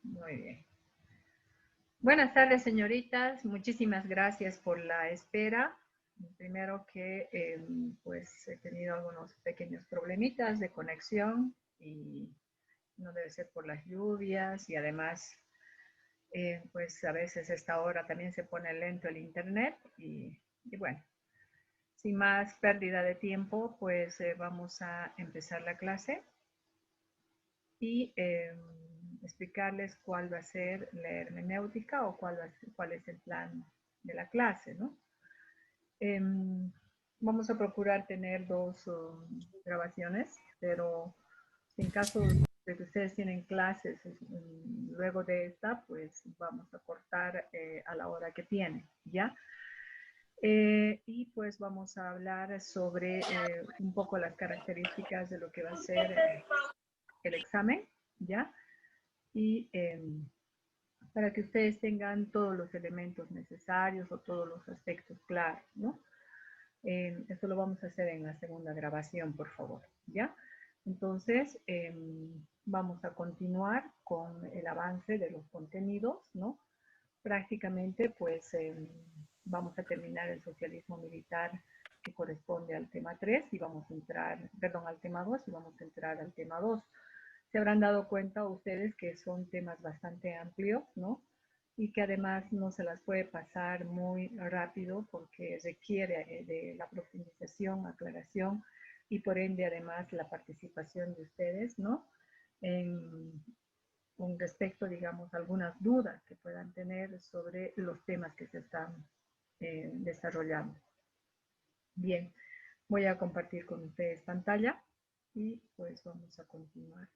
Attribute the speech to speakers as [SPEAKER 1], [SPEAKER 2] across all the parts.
[SPEAKER 1] Muy bien. Buenas tardes, señoritas. Muchísimas gracias por la espera. Primero que pues he tenido algunos pequeños problemitas de conexión y no debe ser por las lluvias y además pues a veces a esta hora también se pone lento el internet y bueno, sin más pérdida de tiempo, pues vamos a empezar la clase y explicarles cuál va a ser la hermenéutica o cuál es el plan de la clase, ¿no? Vamos a procurar tener dos grabaciones, pero en caso de que ustedes tienen clases luego de esta, pues vamos a cortar a la hora que tienen, ¿ya? Y pues vamos a hablar sobre un poco las características de lo que va a ser el examen, ¿ya? Y para que ustedes tengan todos los elementos necesarios o todos los aspectos claros, ¿no? Esto lo vamos a hacer en la segunda grabación, por favor, ¿ya? Entonces, vamos a continuar con el avance de los contenidos, ¿no? Prácticamente, pues, vamos a terminar el socialismo militar que corresponde al tema 3 y vamos a entrar, perdón, al tema 2 y vamos a entrar al tema 2. Se habrán dado cuenta ustedes que son temas bastante amplios, ¿no? Y que además no se las puede pasar muy rápido porque requiere de la profundización, aclaración y por ende además la participación de ustedes, ¿no? En, con respecto, digamos, a algunas dudas que puedan tener sobre los temas que se están desarrollando. Bien, voy a compartir con ustedes pantalla y pues vamos a continuar.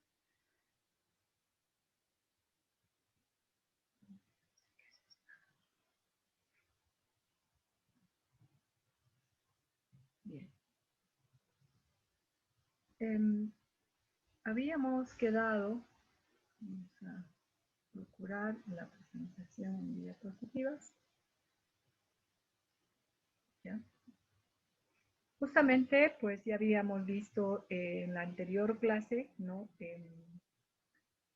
[SPEAKER 1] Bien. Habíamos quedado, vamos a procurar la presentación en diapositivas, ¿ya? Justamente, pues ya habíamos visto en la anterior clase, ¿no?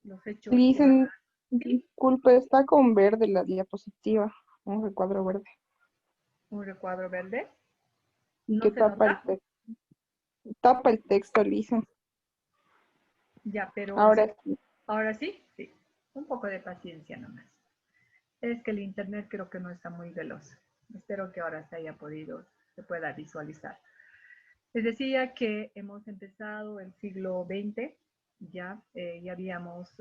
[SPEAKER 1] Los hechos que van
[SPEAKER 2] Dicen,
[SPEAKER 1] a... ¿Sí?
[SPEAKER 2] disculpe, está con verde la diapositiva, un recuadro verde.
[SPEAKER 1] Un recuadro verde.
[SPEAKER 2] Y
[SPEAKER 1] ¿No
[SPEAKER 2] que
[SPEAKER 1] se nota?
[SPEAKER 2] tapa el texto, dicen.
[SPEAKER 1] Ya, pero
[SPEAKER 2] Ahora sí.
[SPEAKER 1] ahora sí, sí. Un poco de paciencia nomás. Es que el internet creo que no está muy veloz. Espero que ahora se pueda visualizar. Les decía que hemos empezado el siglo XX, ya habíamos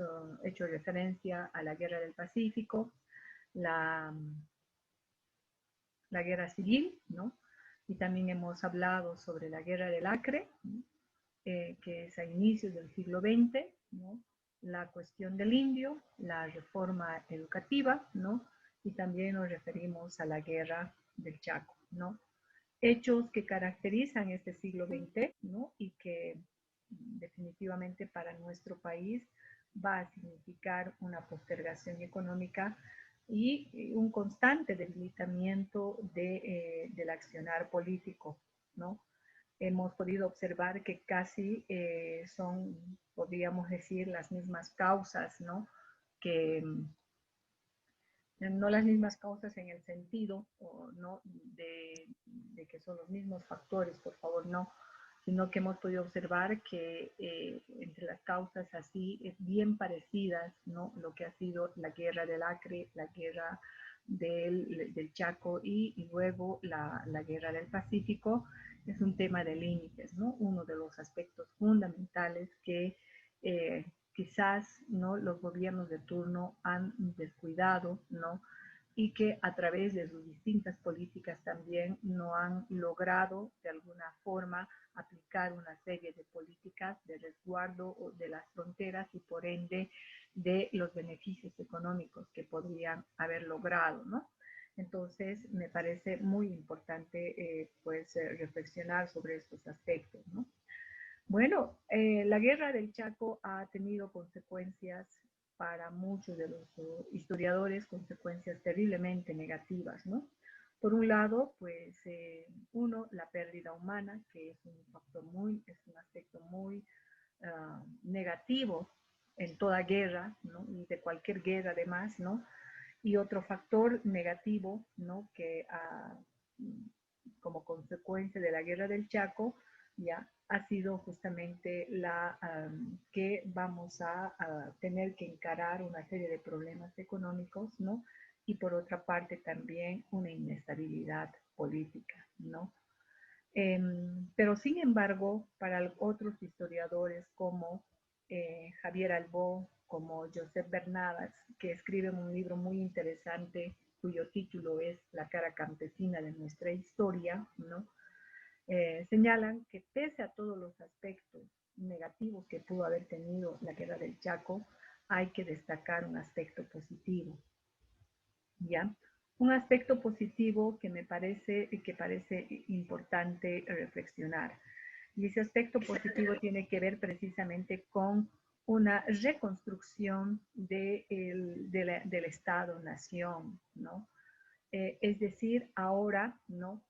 [SPEAKER 1] hecho referencia a la Guerra del Pacífico, la, la Guerra Civil, ¿no? Y también hemos hablado sobre la Guerra del Acre, ¿no? Que es a inicios del siglo XX, ¿no? La cuestión del indio, la reforma educativa, ¿no? Y también nos referimos a la Guerra del Chaco, ¿no? Hechos que caracterizan este siglo XX, ¿no? Y que definitivamente para nuestro país va a significar una postergación económica y un constante debilitamiento del accionar político, ¿no? Hemos podido observar que casi son, podríamos decir, las mismas causas, ¿no? Que no las mismas causas en el sentido ¿no? de que son los mismos factores, por favor, no, sino que hemos podido observar que entre las causas así es bien parecidas, ¿no? Lo que ha sido la guerra del Acre, la guerra del Chaco y luego la guerra del Pacífico, es un tema de límites, ¿no? Uno de los aspectos fundamentales que quizás no los gobiernos de turno han descuidado, ¿no? Y que a través de sus distintas políticas también no han logrado de alguna forma aplicar una serie de políticas de resguardo de las fronteras y por ende de los beneficios económicos que podrían haber logrado, ¿no? Entonces, me parece muy importante reflexionar sobre estos aspectos, ¿no? Bueno, la guerra del Chaco ha tenido consecuencias para muchos de los historiadores, consecuencias terriblemente negativas, ¿no? Por un lado, pues, uno, la pérdida humana, que es un factor es un aspecto muy negativo en toda guerra, ¿no? Y de cualquier guerra además, ¿no? Y otro factor negativo, ¿no? Que como consecuencia de la guerra del Chaco, ya ha sido justamente que vamos a tener que encarar una serie de problemas económicos, ¿no? Y por otra parte también una inestabilidad política, ¿no? Pero sin embargo, para otros historiadores como Javier Albó, como Josep Bernadas, que escriben un libro muy interesante cuyo título es La cara campesina de nuestra historia, ¿no? Señalan que pese a todos los aspectos negativos que pudo haber tenido la guerra del Chaco, hay que destacar un aspecto positivo, ¿ya? Un aspecto positivo que parece importante reflexionar. Y ese aspecto positivo tiene que ver precisamente con una reconstrucción del Estado-Nación, ¿no? Es decir, ahora, ¿no?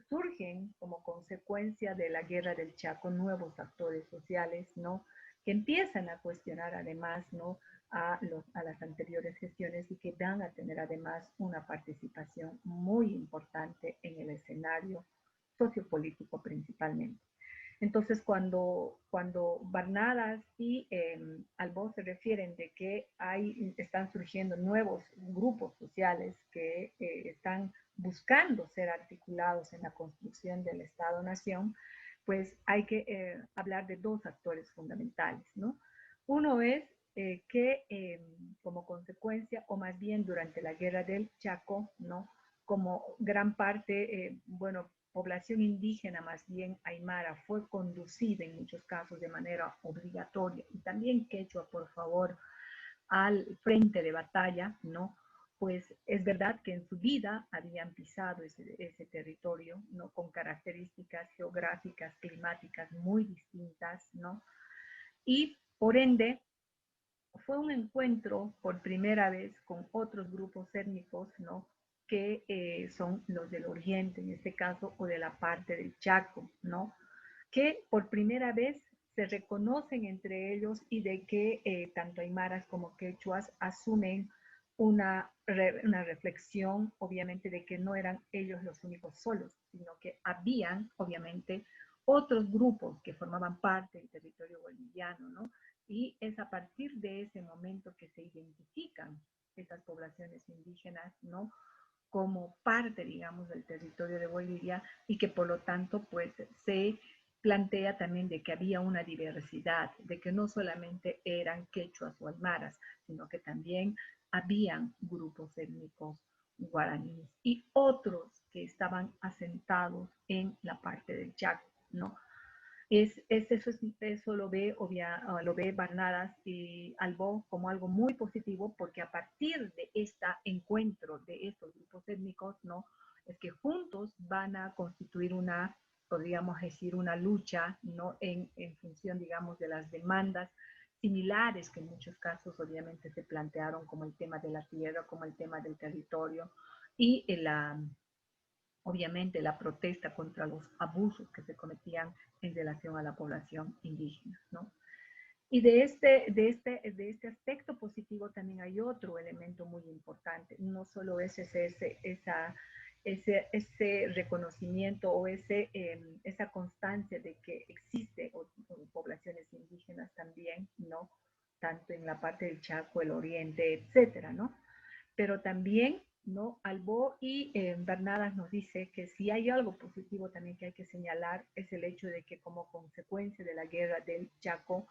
[SPEAKER 1] Surgen como consecuencia de la guerra del Chaco nuevos actores sociales, ¿no? Que empiezan a cuestionar además, ¿no? A las anteriores gestiones y que van a tener además una participación muy importante en el escenario sociopolítico principalmente. Entonces, cuando Barnadas y Albó se refieren de que están surgiendo nuevos grupos sociales que están buscando ser articulados en la construcción del Estado-Nación, pues hay que hablar de dos actores fundamentales, ¿no? Uno es que como consecuencia, o más bien durante la guerra del Chaco, ¿no? Como gran parte, bueno, población indígena, más bien aymara, fue conducida en muchos casos de manera obligatoria, y también quechua, por favor, al frente de batalla, ¿no? Pues es verdad que en su vida habían pisado ese territorio, ¿no? Con características geográficas, climáticas muy distintas, ¿no? Y por ende, fue un encuentro por primera vez con otros grupos étnicos, ¿no? Que son los del oriente, en este caso, o de la parte del Chaco, ¿no? Que por primera vez se reconocen entre ellos y de que tanto aymaras como quechuas asumen una reflexión, obviamente, de que no eran ellos los únicos solos, sino que habían, obviamente, otros grupos que formaban parte del territorio boliviano, ¿no? Y es a partir de ese momento que se identifican esas poblaciones indígenas, ¿no? Como parte, digamos, del territorio de Bolivia y que por lo tanto, pues, se plantea también de que había una diversidad, de que no solamente eran quechuas o aymaras, sino que también habían grupos étnicos guaraníes y otros que estaban asentados en la parte del Chaco, ¿no? Eso lo ve Barnadas y Albó como algo muy positivo porque a partir de este encuentro de estos grupos étnicos, ¿no? Es que juntos van a constituir podríamos decir, una lucha, ¿no? En función, digamos, de las demandas similares que en muchos casos obviamente se plantearon como el tema de la tierra, como el tema del territorio y obviamente la protesta contra los abusos que se cometían en relación a la población indígena, ¿no? Y de este aspecto positivo también hay otro elemento muy importante, no solo es ese reconocimiento o esa constancia de que existe poblaciones indígenas también, ¿no? Tanto en la parte del Chaco, el Oriente, etcétera, ¿no? Pero también, ¿no? Albó y Bernadas nos dice que si hay algo positivo también que hay que señalar es el hecho de que como consecuencia de la guerra del Chaco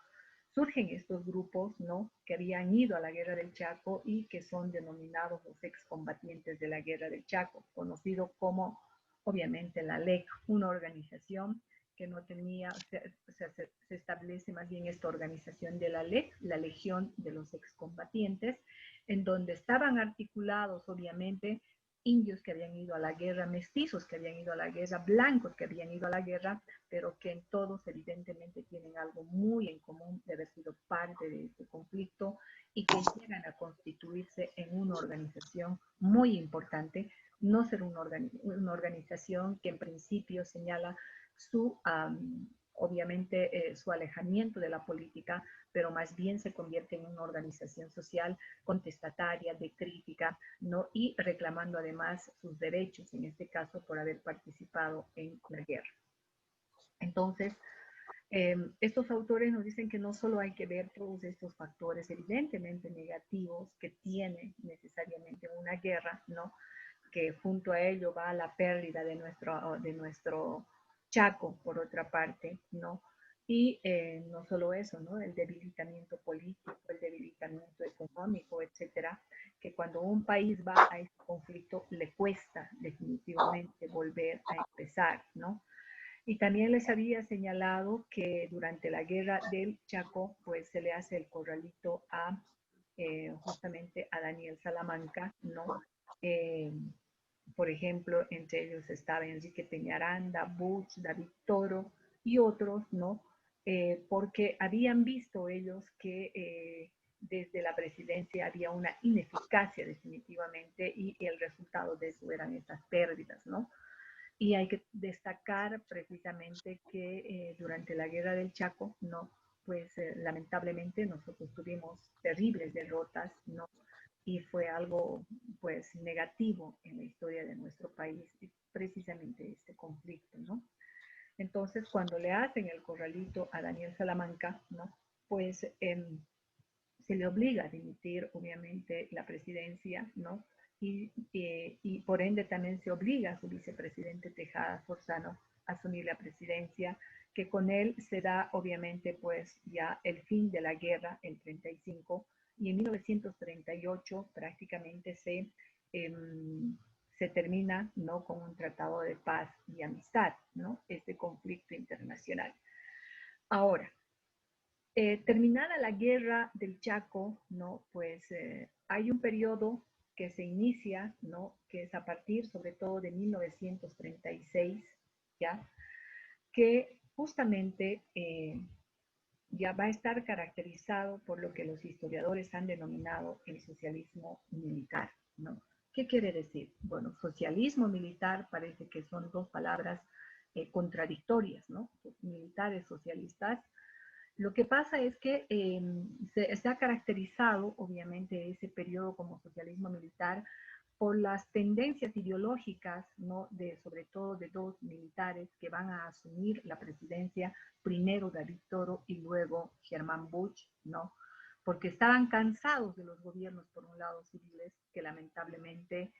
[SPEAKER 1] surgen estos grupos, ¿no? Que habían ido a la guerra del Chaco y que son denominados los excombatientes de la guerra del Chaco, conocido como, obviamente, la LEC, una organización que no tenía, se establece más bien esta organización de la LEC, la Legión de los Excombatientes, en donde estaban articulados, obviamente, indios que habían ido a la guerra, mestizos que habían ido a la guerra, blancos que habían ido a la guerra, pero que en todos evidentemente tienen algo muy en común de haber sido parte de este conflicto y que llegan a constituirse en una organización muy importante, no ser una organización que en principio señala su obviamente su alejamiento de la política, pero más bien se convierte en una organización social contestataria, de crítica, ¿no? Y reclamando además sus derechos, en este caso por haber participado en la guerra. Entonces, estos autores nos dicen que no solo hay que ver todos estos factores evidentemente negativos que tiene necesariamente una guerra, ¿no? Que junto a ello va la pérdida de nuestro Chaco, por otra parte, ¿no? Y no solo eso, ¿no? El debilitamiento político, el debilitamiento económico, etcétera, que cuando un país va a este conflicto le cuesta definitivamente volver a empezar, ¿no? Y también les había señalado que durante la guerra del Chaco, pues se le hace el corralito a justamente a Daniel Salamanca, ¿no? Eh, por ejemplo, entre ellos estaba Enrique Peñaranda, Butch, David Toro y otros, ¿no? Porque habían visto ellos que desde la presidencia había una ineficacia definitivamente y el resultado de eso eran estas pérdidas, ¿no? Y hay que destacar precisamente que durante la guerra del Chaco, ¿no? Pues lamentablemente nosotros tuvimos terribles derrotas, ¿no? Y fue algo pues negativo en la historia de nuestro país, precisamente este conflicto, ¿no? Entonces, cuando le hacen el corralito a Daniel Salamanca, ¿no? Pues se le obliga a dimitir, obviamente, la presidencia, ¿no? Y por ende también se obliga a su vicepresidente Tejada Forzano a asumir la presidencia, que con él se da, obviamente, pues ya el fin de la guerra, el 35, y en 1938 prácticamente eh, se termina, ¿no? Con un tratado de paz y amistad, ¿no? Este conflicto internacional. Ahora, terminada la guerra del Chaco, ¿no? Pues hay un periodo que se inicia, ¿no? Que es a partir sobre todo de 1936, ¿ya? Que justamente ya va a estar caracterizado por lo que los historiadores han denominado el socialismo militar, ¿no? ¿Qué quiere decir? Bueno, socialismo militar parece que son dos palabras contradictorias, ¿no? Militares, socialistas. Lo que pasa es que se ha caracterizado, obviamente, ese periodo como socialismo militar por las tendencias ideológicas, ¿no? Sobre todo de dos militares que van a asumir la presidencia, primero David Toro y luego Germán Busch, ¿no? Porque estaban cansados de los gobiernos, por un lado, civiles, que lamentablemente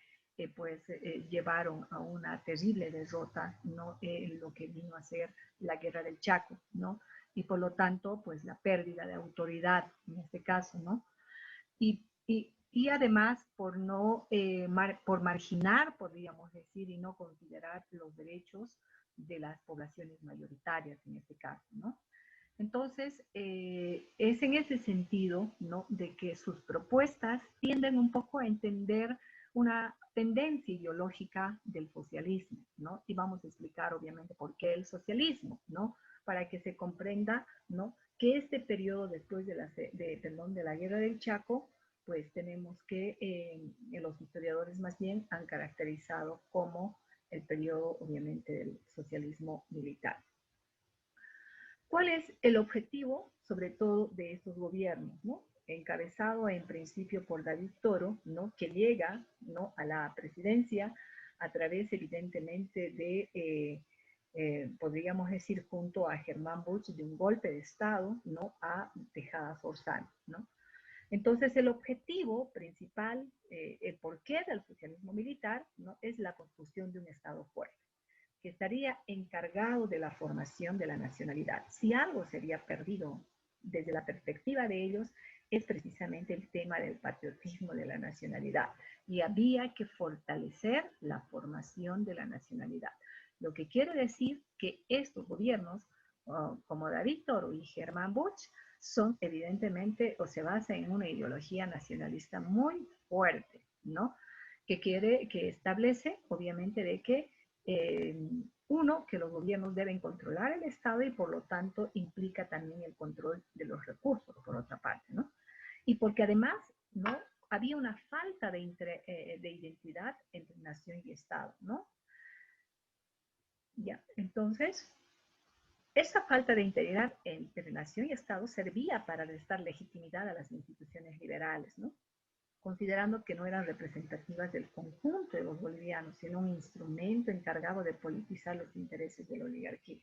[SPEAKER 1] llevaron a una terrible derrota, ¿no? Lo que vino a ser la guerra del Chaco, ¿no? Y por lo tanto, pues la pérdida de autoridad en este caso, ¿no? Y además por no, por marginar, podríamos decir, y no considerar los derechos de las poblaciones mayoritarias en este caso, ¿no? Entonces, es en ese sentido, ¿no? De que sus propuestas tienden un poco a entender una tendencia ideológica del socialismo, ¿no? Y vamos a explicar, obviamente, por qué el socialismo, ¿no? Para que se comprenda, ¿no? Que este periodo después de la guerra del Chaco, pues tenemos que los historiadores más bien han caracterizado como el periodo, obviamente, del socialismo militar. ¿Cuál es el objetivo, sobre todo, de estos gobiernos, ¿no? Encabezado en principio por David Toro, ¿no? Que llega, ¿no? A la presidencia a través, evidentemente, podríamos decir, junto a Germán Busch, de un golpe de Estado, ¿no? A Tejada Forzano, ¿no? Entonces, el objetivo principal, el porqué del socialismo militar, ¿no? Es la construcción de un Estado fuerte, que estaría encargado de la formación de la nacionalidad. Si algo sería perdido desde la perspectiva de ellos, es precisamente el tema del patriotismo de la nacionalidad. Y había que fortalecer la formación de la nacionalidad. Lo que quiere decir que estos gobiernos, como David Toro y Germán Busch, son evidentemente o se basan en una ideología nacionalista muy fuerte, ¿no? Que establece, obviamente, de que uno, que los gobiernos deben controlar el Estado y por lo tanto implica también el control de los recursos, por otra parte, ¿no? Y porque además, ¿no? Había una falta de identidad entre nación y Estado, ¿no? Ya, entonces, esa falta de integridad entre nación y Estado servía para restar legitimidad a las instituciones liberales, ¿no? Considerando que no eran representativas del conjunto de los bolivianos, sino un instrumento encargado de politizar los intereses de la oligarquía.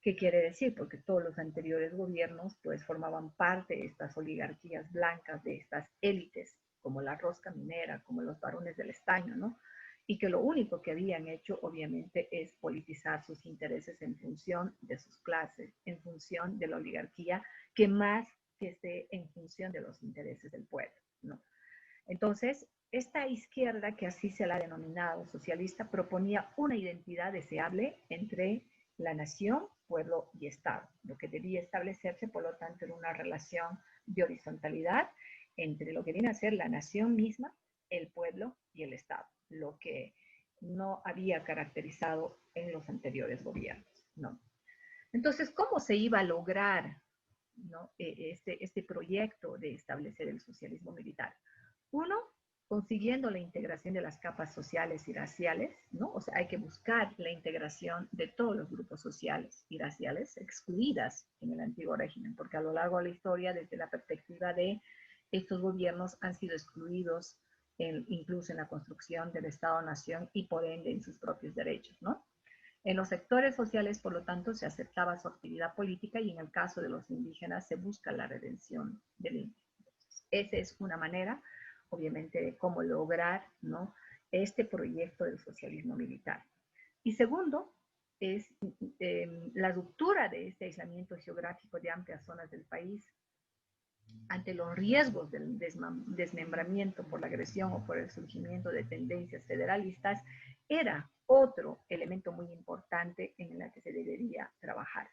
[SPEAKER 1] ¿Qué quiere decir? Porque todos los anteriores gobiernos pues formaban parte de estas oligarquías blancas, de estas élites, como la rosca minera, como los varones del estaño, ¿no? Y que lo único que habían hecho, obviamente, es politizar sus intereses en función de sus clases, en función de la oligarquía, que más que esté en función de los intereses del pueblo, ¿no? Entonces, esta izquierda, que así se la ha denominado socialista, proponía una identidad deseable entre la nación, pueblo y Estado, lo que debía establecerse, por lo tanto, era una relación de horizontalidad entre lo que viene a ser la nación misma, el pueblo y el Estado, lo que no había caracterizado en los anteriores gobiernos, ¿no? Entonces, ¿cómo se iba a lograr, ¿no? este proyecto de establecer el socialismo militar? Uno, consiguiendo la integración de las capas sociales y raciales, ¿no? O sea, hay que buscar la integración de todos los grupos sociales y raciales excluidas en el antiguo régimen, porque a lo largo de la historia, desde la perspectiva de estos gobiernos, han sido excluidos incluso en la construcción del Estado-Nación y por ende en sus propios derechos, ¿no? En los sectores sociales, por lo tanto, se aceptaba su actividad política y en el caso de los indígenas se busca la redención del indígena. Esa es una manera, obviamente, de cómo lograr, ¿no?, este proyecto del socialismo militar. Y segundo, es la ruptura de este aislamiento geográfico de amplias zonas del país ante los riesgos del desmembramiento por la agresión o por el surgimiento de tendencias federalistas, era otro elemento muy importante en el que se debería trabajar.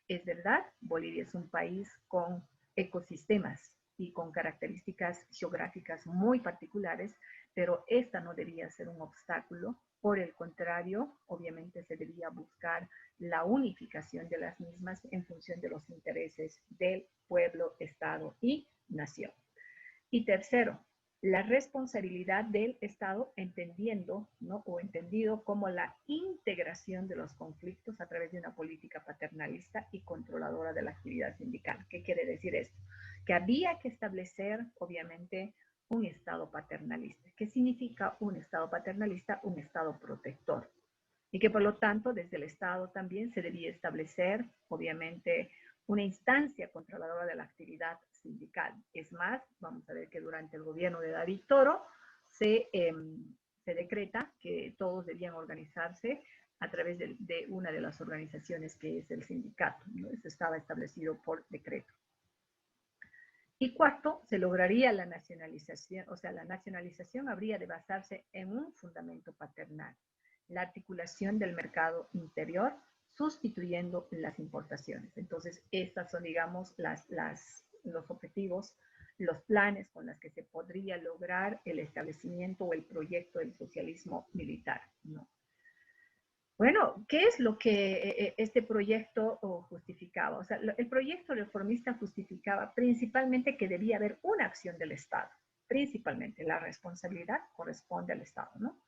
[SPEAKER 1] Es verdad, Bolivia es un país con ecosistemas y con características geográficas muy particulares, pero esta no debía ser un obstáculo. Por el contrario, obviamente se debía buscar la unificación de las mismas en función de los intereses del pueblo, Estado y nación. Y tercero, la responsabilidad del Estado entendiendo, ¿no?, o entendido como la integración de los conflictos a través de una política paternalista y controladora de la actividad sindical. ¿Qué quiere decir esto? Que había que establecer, obviamente, un Estado paternalista. ¿Qué significa un Estado paternalista? Un Estado protector. Y que por lo tanto desde el Estado también se debía establecer, obviamente, una instancia controladora de la actividad sindical. Es más, vamos a ver que durante el gobierno de David Toro se decreta que todos debían organizarse a través de una de las organizaciones que es el sindicato, ¿no? Eso estaba establecido por decreto. Y cuarto, se lograría la nacionalización, o sea, la nacionalización habría de basarse en un fundamento paternal, la articulación del mercado interior, sustituyendo las importaciones. Entonces, estas son, digamos, los objetivos, los planes con los que se podría lograr el establecimiento o el proyecto del socialismo militar, ¿no? Bueno, ¿qué es lo que este proyecto justificaba? O sea, el proyecto reformista justificaba principalmente que debía haber una acción del Estado, principalmente la responsabilidad corresponde al Estado, ¿no?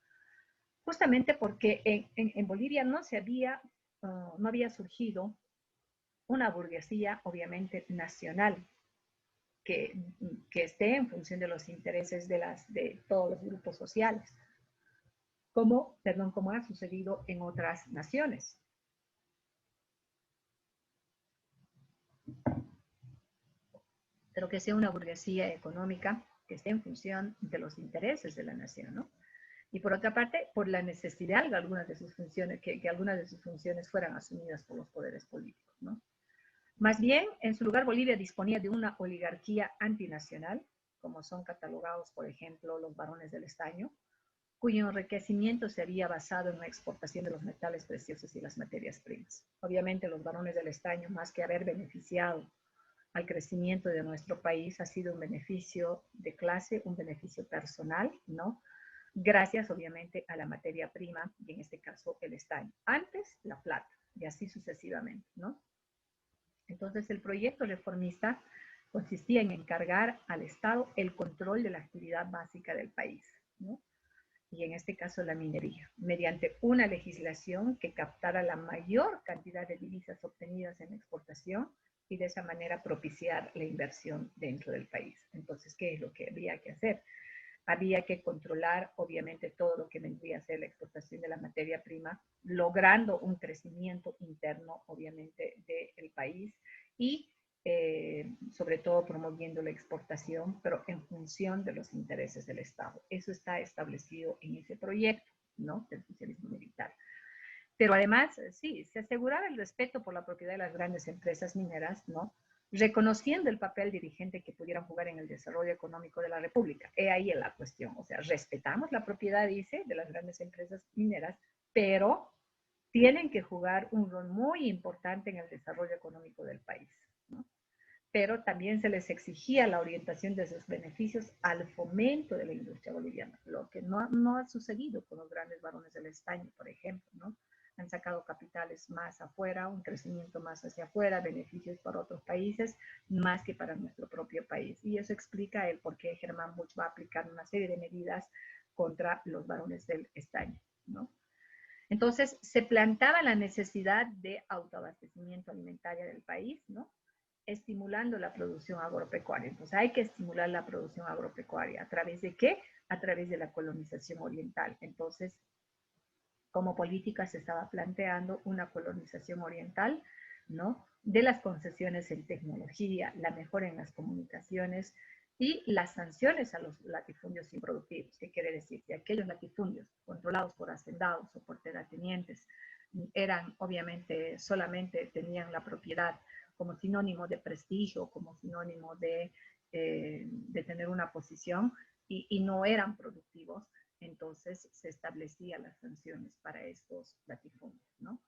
[SPEAKER 1] Justamente porque en Bolivia no había surgido una burguesía, obviamente, nacional, que, que esté en función de los intereses de todos los grupos sociales, como ha sucedido en otras naciones. Pero que sea una burguesía económica que esté en función de los intereses de la nación, ¿no? Y por otra parte, por la necesidad de algunas de sus funciones, que algunas de sus funciones fueran asumidas por los poderes políticos, ¿no? Más bien, en su lugar, Bolivia disponía de una oligarquía antinacional, como son catalogados, por ejemplo, los varones del estaño, cuyo enriquecimiento se había basado en la exportación de los metales preciosos y las materias primas. Obviamente, los varones del estaño, más que haber beneficiado al crecimiento de nuestro país, ha sido un beneficio de clase, un beneficio personal, ¿no? Gracias, obviamente, a la materia prima, y en este caso el estaño. Antes, la plata, y así sucesivamente, ¿no? Entonces, el proyecto reformista consistía en encargar al Estado el control de la actividad básica del país, ¿no? y en este caso la minería, mediante una legislación que captara la mayor cantidad de divisas obtenidas en exportación y de esa manera propiciar la inversión dentro del país. Entonces, ¿qué es lo que había que hacer? Había que controlar, obviamente, todo lo que vendría a ser la exportación de la materia prima, logrando un crecimiento interno, obviamente, del país y sobre todo promoviendo la exportación, pero en función de los intereses del Estado. Eso está establecido en ese proyecto, ¿no?, del socialismo militar. Pero además, sí, se aseguraba el respeto por la propiedad de las grandes empresas mineras, ¿no?, reconociendo el papel dirigente que pudieran jugar en el desarrollo económico de la República. He ahí la cuestión, o sea, respetamos la propiedad, dice, de las grandes empresas mineras, pero tienen que jugar un rol muy importante en el desarrollo económico del país, ¿no? Pero también se les exigía la orientación de sus beneficios al fomento de la industria boliviana, lo que no ha sucedido con los grandes varones del estaño, por ejemplo, ¿no? Han sacado capitales más afuera, un crecimiento más hacia afuera, beneficios para otros países, más que para nuestro propio país. Y eso explica el por qué Germán Busch va a aplicar una serie de medidas contra los varones del estaño, ¿no? Entonces, se plantaba la necesidad de autoabastecimiento alimentario del país, ¿no?, estimulando la producción agropecuaria. Entonces, hay que estimular la producción agropecuaria. ¿A través de qué? A través de la colonización oriental. Entonces, como política se estaba planteando una colonización oriental, ¿no?, de las concesiones en tecnología, la mejora en las comunicaciones y las sanciones a los latifundios improductivos. ¿Qué quiere decir? Que aquellos latifundios controlados por hacendados o por terratenientes eran, obviamente, solamente tenían la propiedad como sinónimo de prestigio, como sinónimo de tener una posición y no eran productivos, entonces se establecían las sanciones para estos latifundios, ¿no?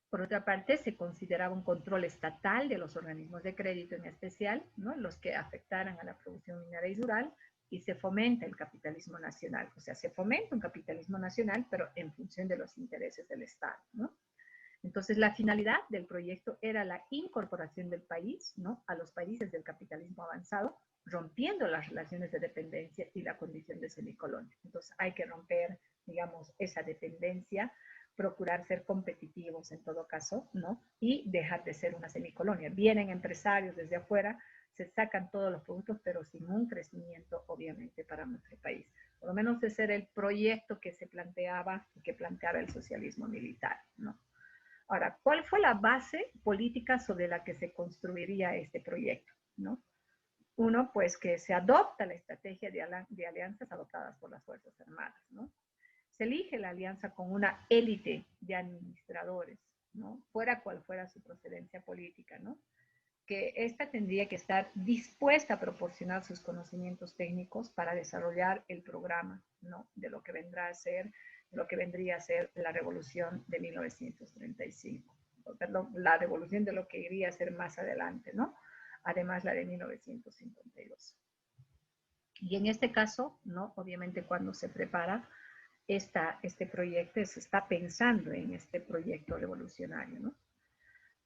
[SPEAKER 1] Por otra parte, se consideraba un control estatal de los organismos de crédito en especial, ¿no?, los que afectaran a la producción minera y rural, y se fomenta el capitalismo nacional. O sea, se fomenta un capitalismo nacional, pero en función de los intereses del Estado, ¿no? Entonces, la finalidad del proyecto era la incorporación del país, ¿no?, a los países del capitalismo avanzado, rompiendo las relaciones de dependencia y la condición de semicolonia. Entonces, hay que romper, digamos, esa dependencia, procurar ser competitivos en todo caso, ¿no?, y dejar de ser una semicolonia. Vienen empresarios desde afuera, se sacan todos los productos, pero sin un crecimiento, obviamente, para nuestro país. Por lo menos ese era el proyecto que se planteaba, que planteaba el socialismo militar, ¿no? Ahora, ¿cuál fue la base política sobre la que se construiría este proyecto, ¿no? Uno, pues que se adopta la estrategia de alianzas adoptadas por las Fuerzas Armadas, ¿no? Se elige la alianza con una élite de administradores, ¿no?, fuera cual fuera su procedencia política, ¿no?, que ésta tendría que estar dispuesta a proporcionar sus conocimientos técnicos para desarrollar el programa, ¿no?, de lo que vendrá a ser, lo que vendría a ser la revolución de 1935. Perdón, la revolución de lo que iría a ser más adelante, ¿no? Además, la de 1952. Y en este caso, ¿no?, obviamente cuando se prepara este proyecto, se está pensando en este proyecto revolucionario, ¿no?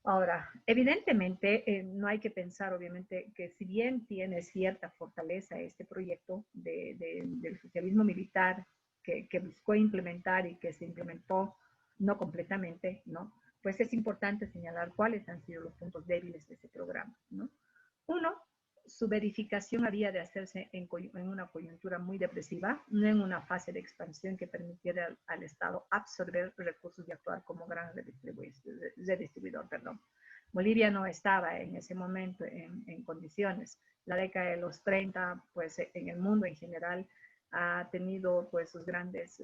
[SPEAKER 1] Ahora, evidentemente, no hay que pensar, obviamente, que si bien tiene cierta fortaleza este proyecto del socialismo militar que buscó implementar y que se implementó no completamente, ¿no?, pues es importante señalar cuáles han sido los puntos débiles de ese programa, ¿no? Uno, su verificación había de hacerse en una coyuntura muy depresiva, no en una fase de expansión que permitiera al Estado absorber recursos y actuar como gran redistribuidor. Bolivia no estaba en ese momento en condiciones. La década de los 30, pues en el mundo en general, ha tenido pues sus grandes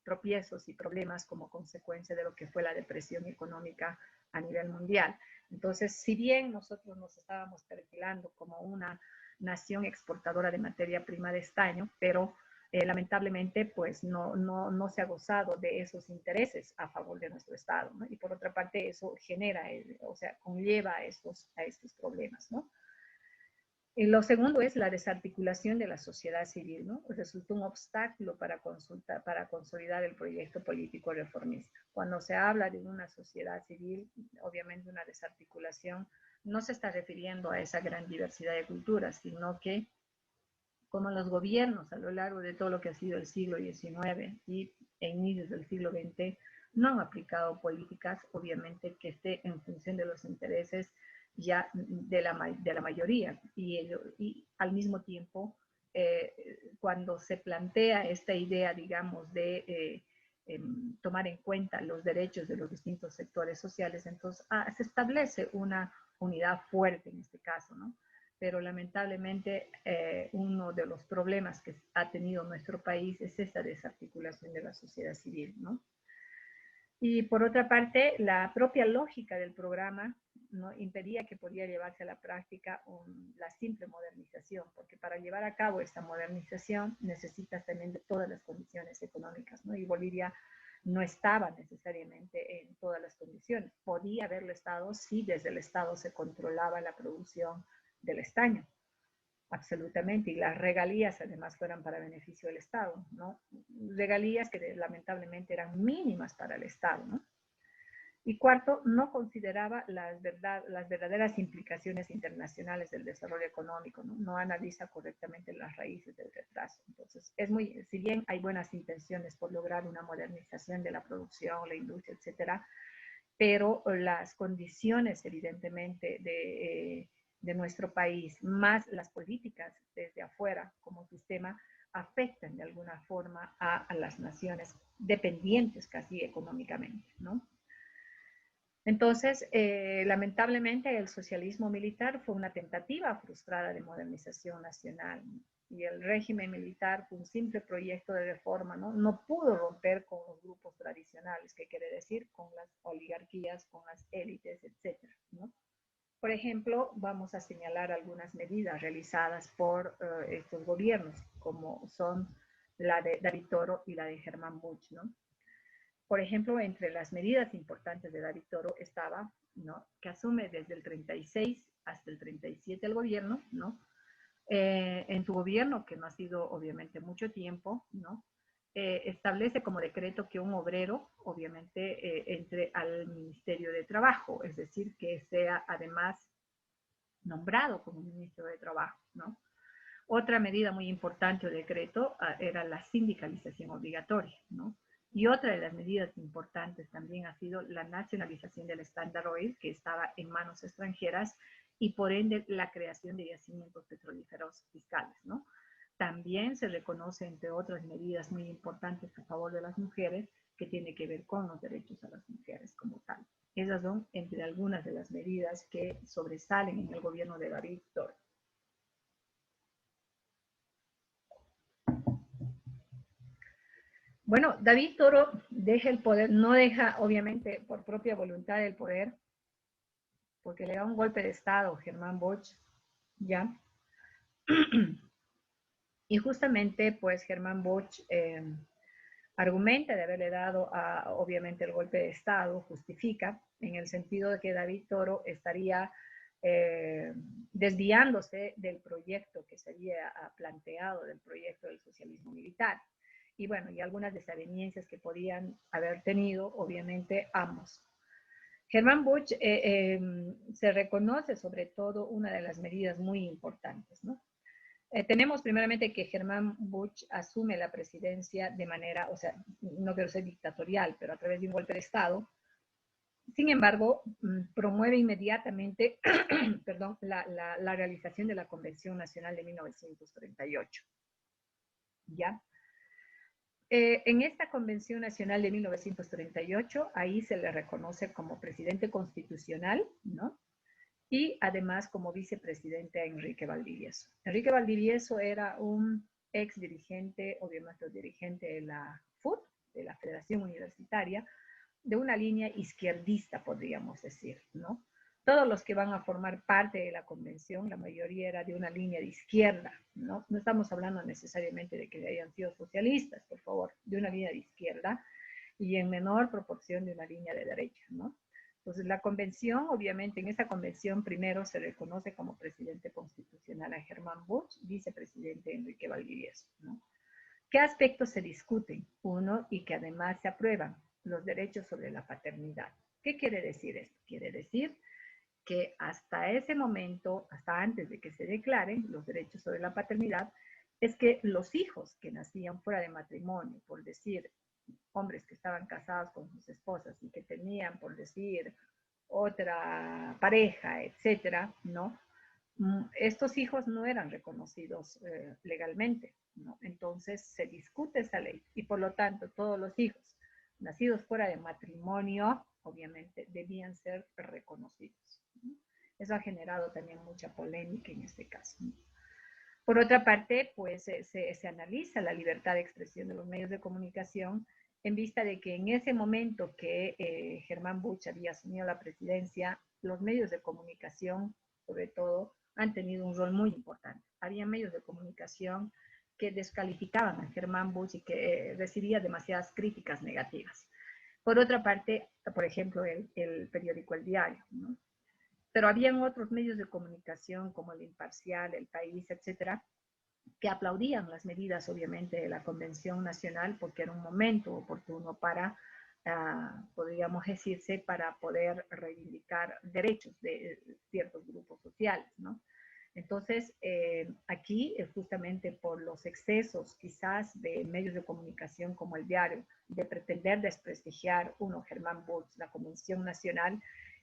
[SPEAKER 1] tropiezos y problemas como consecuencia de lo que fue la depresión económica a nivel mundial. Entonces, si bien nosotros nos estábamos perfilando como una nación exportadora de materia prima de estaño, pero lamentablemente pues no se ha gozado de esos intereses a favor de nuestro Estado, ¿no? Y por otra parte eso genera, o sea, conlleva a estos problemas, ¿no? Y lo segundo es la desarticulación de la sociedad civil, ¿no? Resultó un obstáculo para consolidar el proyecto político reformista. Cuando se habla de una sociedad civil, obviamente una desarticulación, no se está refiriendo a esa gran diversidad de culturas, sino que como los gobiernos a lo largo de todo lo que ha sido el siglo XIX y inicios del siglo XX no han aplicado políticas, obviamente, que esté en función de los intereses ya de la mayoría. Y al mismo tiempo, cuando se plantea esta idea, digamos, de tomar en cuenta los derechos de los distintos sectores sociales, entonces se establece una unidad fuerte en este caso, ¿no? Pero lamentablemente uno de los problemas que ha tenido nuestro país es esta desarticulación de la sociedad civil, ¿no? Y por otra parte, la propia lógica del programa, ¿no?, impedía que podía llevarse a la práctica la simple modernización, porque para llevar a cabo esta modernización necesitas también de todas las condiciones económicas, ¿no? Y Bolivia no estaba necesariamente en todas las condiciones. Podía haberlo estado si desde el Estado se controlaba la producción del estaño, absolutamente, y las regalías además fueran para beneficio del Estado, ¿no? Regalías que lamentablemente eran mínimas para el Estado, ¿no? Y cuarto, no consideraba las verdaderas implicaciones internacionales del desarrollo económico, ¿no? No analiza correctamente las raíces del retraso. Entonces, si bien hay buenas intenciones por lograr una modernización de la producción, la industria, etcétera, pero las condiciones, evidentemente, de nuestro país, más las políticas desde afuera como sistema, afectan de alguna forma a las naciones dependientes casi económicamente, ¿no? Entonces, lamentablemente, el socialismo militar fue una tentativa frustrada de modernización nacional, y el régimen militar fue un simple proyecto de reforma, ¿no? No pudo romper con los grupos tradicionales, que quiere decir con las oligarquías, con las élites, etcétera, ¿no? Por ejemplo, vamos a señalar algunas medidas realizadas por estos gobiernos, como son la de David Toro y la de Germán Busch, ¿no? Por ejemplo, entre las medidas importantes de David Toro estaba, ¿no?, que asume desde el 36 hasta el 37 el gobierno, ¿no? En su gobierno, que no ha sido obviamente mucho tiempo, ¿no?, establece como decreto que un obrero, obviamente, entre al Ministerio de Trabajo, es decir, que sea además nombrado como ministro de Trabajo, ¿no? Otra medida muy importante o decreto era la sindicalización obligatoria, ¿no? Y otra de las medidas importantes también ha sido la nacionalización del Standard Oil, que estaba en manos extranjeras, y por ende la creación de yacimientos petrolíferos fiscales, ¿no? También se reconoce, entre otras medidas muy importantes a favor de las mujeres, que tiene que ver con los derechos a las mujeres como tal. Esas son entre algunas de las medidas que sobresalen en el gobierno de David Toro. Bueno, David Toro deja el poder, no deja obviamente por propia voluntad el poder, porque le da un golpe de Estado Germán Busch, ¿ya? Y justamente pues Germán Busch argumenta de haberle dado obviamente el golpe de Estado, justifica en el sentido de que David Toro estaría desviándose del proyecto que se había planteado, del proyecto del socialismo militar. Y bueno, y algunas desavenencias que podían haber tenido, obviamente, ambos. Germán Busch se reconoce sobre todo una de las medidas muy importantes, ¿no? Tenemos primeramente que Germán Busch asume la presidencia de manera, o sea, no quiero ser dictatorial, pero a través de un golpe de Estado. Sin embargo, promueve inmediatamente perdón, la realización de la Convención Nacional de 1938. ¿Ya? En esta Convención Nacional de 1938, ahí se le reconoce como presidente constitucional, ¿no? Y además como vicepresidente a Enrique Valdivieso. Enrique Valdivieso era un ex dirigente, obviamente dirigente de la FUT, de la Federación Universitaria, de una línea izquierdista, podríamos decir, ¿no? Todos los que van a formar parte de la convención, la mayoría era de una línea de izquierda, ¿no? No estamos hablando necesariamente de que hayan sido socialistas, por favor, de una línea de izquierda y en menor proporción de una línea de derecha, ¿no? Entonces, la convención, obviamente, en esa convención primero se reconoce como presidente constitucional a Germán Busch, vicepresidente Enrique Valdivieso, ¿no? ¿Qué aspectos se discuten? Uno, y que además se aprueban, los derechos sobre la paternidad. ¿Qué quiere decir esto? Quiere decir que hasta ese momento, hasta antes de que se declaren los derechos sobre la paternidad, es que los hijos que nacían fuera de matrimonio, por decir, hombres que estaban casados con sus esposas y que tenían, por decir, otra pareja, etcétera, ¿no? Estos hijos no eran reconocidos legalmente, ¿no? Entonces se discute esa ley y por lo tanto todos los hijos nacidos fuera de matrimonio, obviamente, debían ser reconocidos, ¿no? Eso ha generado también mucha polémica en este caso, ¿no? Por otra parte, pues se analiza la libertad de expresión de los medios de comunicación en vista de que en ese momento que Germán Buch había asumido la presidencia, los medios de comunicación, sobre todo, han tenido un rol muy importante. Había medios de comunicación que descalificaban a Germán Buch y que recibía demasiadas críticas negativas. Por otra parte, por ejemplo, el periódico El Diario, ¿no? Pero habían otros medios de comunicación como El Imparcial, El País, etcétera, que aplaudían las medidas, obviamente, de la Convención Nacional, porque era un momento oportuno para, podríamos decirse, para poder reivindicar derechos de ciertos grupos sociales, ¿no? Entonces, aquí, justamente por los excesos quizás de medios de comunicación como el diario, de pretender desprestigiar uno, Germán Buch, la Convención Nacional,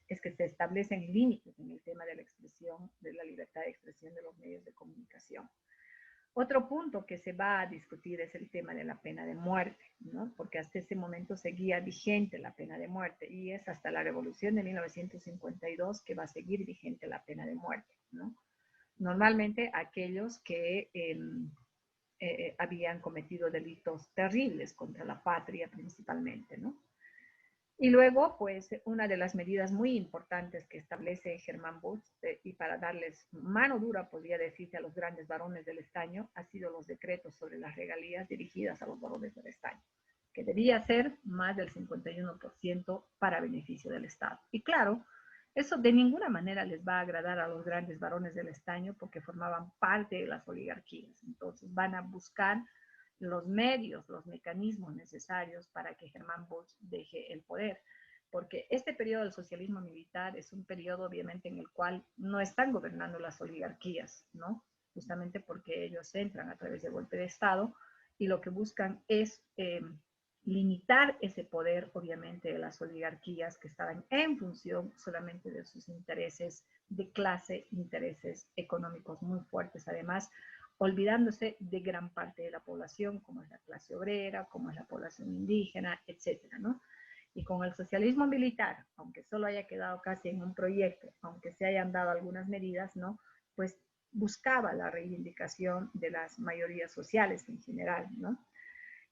[SPEAKER 1] es que se establecen límites en el tema de la expresión, de la libertad de expresión de los medios de comunicación. Otro punto que se va a discutir es el tema de la pena de muerte, ¿no? Porque hasta ese momento seguía vigente la pena de muerte y es hasta la Revolución de 1952 que va a seguir vigente la pena de muerte, ¿no? Normalmente aquellos que habían cometido delitos terribles contra la patria principalmente, ¿no? Y luego, pues, una de las medidas muy importantes que establece Germán Buch, y para darles mano dura, podría decirse, a los grandes varones del estaño, ha sido los decretos sobre las regalías dirigidas a los varones del estaño, que debía ser más del 51% para beneficio del Estado. Y claro, eso de ninguna manera les va a agradar a los grandes varones del estaño porque formaban parte de las oligarquías. Entonces van a buscar los medios, los mecanismos necesarios para que Germán Buch deje el poder. Porque este periodo del socialismo militar es un periodo, obviamente, en el cual no están gobernando las oligarquías, ¿no? Justamente porque ellos entran a través del golpe de Estado y lo que buscan es limitar ese poder, obviamente, de las oligarquías que estaban en función solamente de sus intereses de clase, intereses económicos muy fuertes, además, olvidándose de gran parte de la población, como es la clase obrera, como es la población indígena, etcétera, ¿no? Y con el socialismo militar, aunque solo haya quedado casi en un proyecto, aunque se hayan dado algunas medidas, ¿no? Pues buscaba la reivindicación de las mayorías sociales en general, ¿no?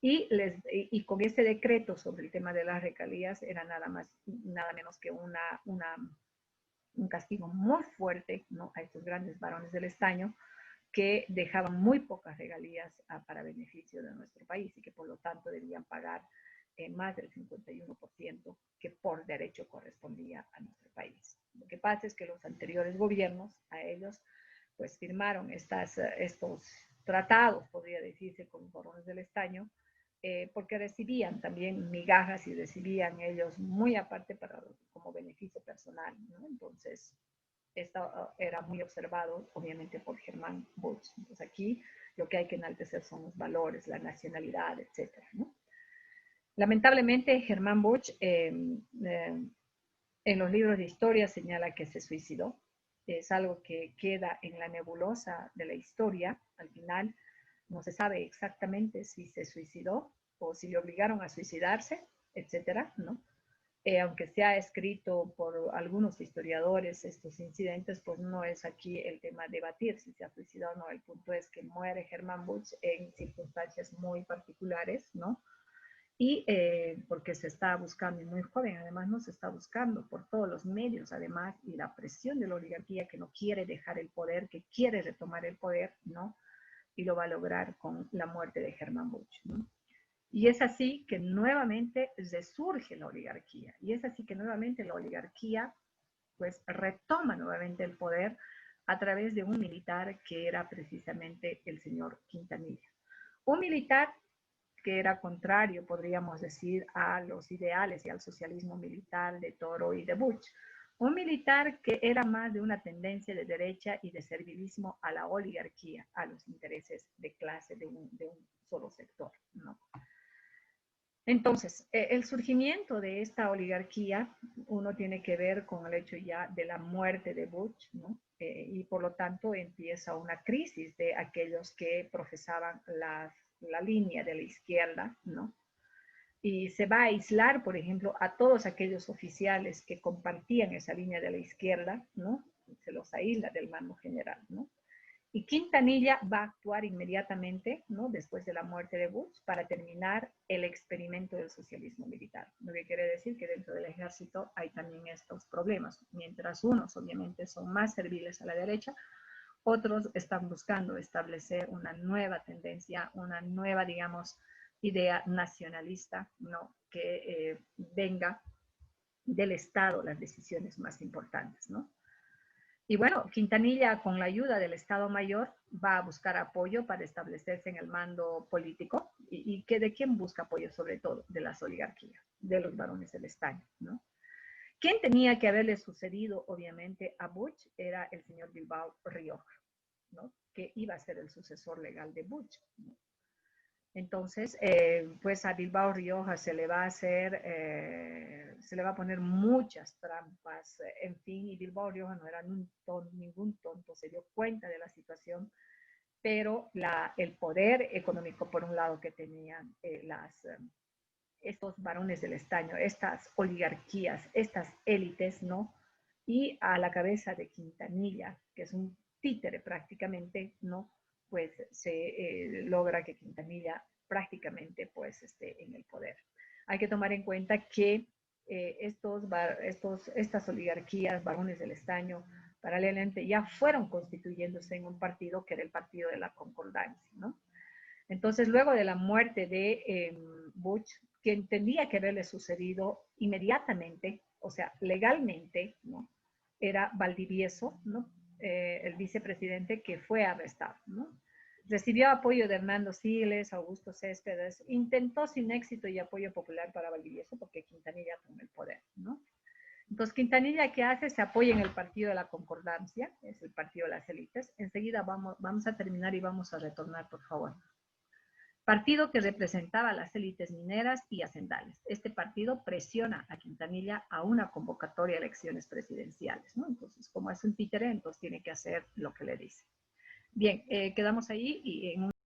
[SPEAKER 1] Y con ese decreto sobre el tema de las regalías era nada más, nada menos que un castigo muy fuerte, ¿no? A estos grandes varones del estaño, que dejaban muy pocas regalías para beneficio de nuestro país y que por lo tanto debían pagar más del 51% que por derecho correspondía a nuestro país. Lo que pasa es que los anteriores gobiernos a ellos pues firmaron estos tratados, podría decirse, con los varones del estaño, porque recibían también migajas y recibían ellos muy aparte como beneficio personal, ¿no? Entonces, esto era muy observado, obviamente, por Germán Buch. Entonces, aquí lo que hay que enaltecer son los valores, la nacionalidad, etcétera, ¿no? Lamentablemente, Germán Buch en los libros de historia señala que se suicidó. Es algo que queda en la nebulosa de la historia. Al final, no se sabe exactamente si se suicidó o si le obligaron a suicidarse, etcétera, ¿no? Aunque se ha escrito por algunos historiadores estos incidentes, pues no es aquí el tema de debatir si se ha suicidado o no. El punto es que muere Germán Buch en circunstancias muy particulares, ¿no? Y porque se está buscando, y muy joven además, no se está buscando por todos los medios, además, y la presión de la oligarquía que no quiere dejar el poder, que quiere retomar el poder, ¿no? Y lo va a lograr con la muerte de Germán Buch, ¿no? Y es así que nuevamente resurge la oligarquía. Y es así que nuevamente la oligarquía pues retoma nuevamente el poder a través de un militar que era precisamente el señor Quintanilla. Un militar que era contrario, podríamos decir, a los ideales y al socialismo militar de Toro y de Buch. Un militar que era más de una tendencia de derecha y de servilismo a la oligarquía, a los intereses de clase de un solo sector, ¿no? Entonces, el surgimiento de esta oligarquía, uno tiene que ver con el hecho ya de la muerte de Bush, ¿no? Y por lo tanto empieza una crisis de aquellos que profesaban la línea de la izquierda, ¿no? Y se va a aislar, por ejemplo, a todos aquellos oficiales que compartían esa línea de la izquierda, ¿no? Se los aísla del mando general, ¿no? Y Quintanilla va a actuar inmediatamente, ¿no? Después de la muerte de Bush, para terminar el experimento del socialismo militar. Lo que quiere decir que dentro del ejército hay también estos problemas. Mientras unos, obviamente, son más serviles a la derecha, otros están buscando establecer una nueva tendencia, una nueva, digamos, idea nacionalista, ¿no? Que venga del Estado las decisiones más importantes, ¿no? Y bueno, Quintanilla, con la ayuda del Estado Mayor, va a buscar apoyo para establecerse en el mando político. ¿Y que de quién busca apoyo? Sobre todo de las oligarquías, de los varones del estaño, ¿no? ¿Quién tenía que haberle sucedido, obviamente, a Bush? Era el señor Bilbao Rioja, ¿no? Que iba a ser el sucesor legal de Bush, ¿no? Entonces, pues a Bilbao Rioja se le va a hacer, se le va a poner muchas trampas, en fin, y Bilbao Rioja no era ningún tonto, se dio cuenta de la situación, pero el poder económico, por un lado, que tenían estos varones del estaño, estas oligarquías, estas élites, ¿no? Y a la cabeza de Quintanilla, que es un títere prácticamente, ¿no? Pues se logra que Quintanilla prácticamente pues esté en el poder. Hay que tomar en cuenta que estas oligarquías, varones del estaño, paralelamente ya fueron constituyéndose en un partido que era el Partido de la Concordancia, ¿no? Entonces, luego de la muerte de Bush, quien tendría que haberle sucedido inmediatamente, o sea, legalmente, ¿no? Era Valdivieso, ¿no? El vicepresidente que fue arrestado, ¿no? Recibió apoyo de Hernando Siles, Augusto Céspedes, intentó sin éxito y apoyo popular para Valdivieso porque Quintanilla tomó el poder, ¿no? Entonces, Quintanilla, ¿qué hace? Se apoya en el Partido de la Concordancia, es el partido de las élites. Enseguida vamos a terminar y vamos a retornar, por favor. Partido que representaba a las élites mineras y hacendales. Este partido presiona a Quintanilla a una convocatoria a elecciones presidenciales, ¿no? Entonces, como es un títere, entonces tiene que hacer lo que le dice. Bien, quedamos ahí y en un